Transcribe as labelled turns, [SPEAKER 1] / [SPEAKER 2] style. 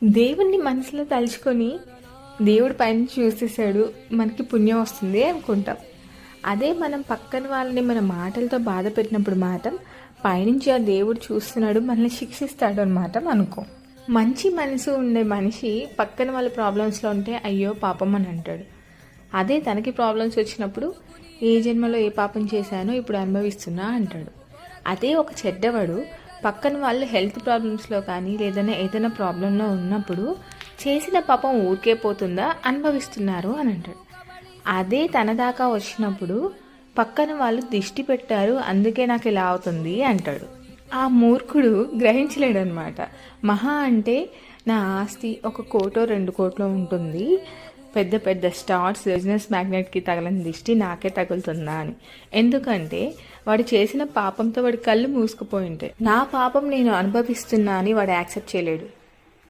[SPEAKER 1] దేవుణ్ణి మనసులో తలుచుకొని దేవుడి పైన చూసేసాడు మనకి పుణ్యం వస్తుంది అనుకుంటాం. అదే మనం పక్కన వాళ్ళని మన మాటలతో బాధ పెట్టినప్పుడు మాత్రం పైనుంచి ఆ దేవుడు చూస్తున్నాడు, మనల్ని శిక్షిస్తాడు అనమాట అనుకో. మంచి మనసు ఉండే మనిషి పక్కన వాళ్ళ ప్రాబ్లమ్స్లో ఉంటే అయ్యో పాపం అని అంటాడు. అదే తనకి ప్రాబ్లమ్స్ వచ్చినప్పుడు ఏ జన్మలో ఏ పాపం చేశానో ఇప్పుడు అనుభవిస్తున్నా అంటాడు. అదే ఒక చెడ్డవాడు పక్కన వాళ్ళు హెల్త్ ప్రాబ్లమ్స్లో కానీ లేదన్నా ఏదైనా ప్రాబ్లంలో ఉన్నప్పుడు చేసిన పాపం ఊరికే పోతుందా, అనుభవిస్తున్నారు అని అంటాడు. అదే తన దాకా వచ్చినప్పుడు పక్కన వాళ్ళు దిష్టి పెట్టారు అందుకే నాకు ఇలా అవుతుంది అంటాడు. ఆ మూర్ఖుడు గ్రహించలేడు అనమాట. మహా అంటే నా ఆస్తి 1 కోటో 2 కోట్లో ఉంటుంది, పెద్ద పెద్ద స్టార్స్ బిజినెస్ మ్యాగ్నెట్కి తగలని దిష్టి నాకే తగులుతుందా అని. ఎందుకంటే వాడు చేసిన పాపంతో వాడి కళ్ళు మూసుకుపోయి ఉంటాయి. నా పాపం నేను అనుభవిస్తున్నా అని వాడు యాక్సెప్ట్ చేయలేడు.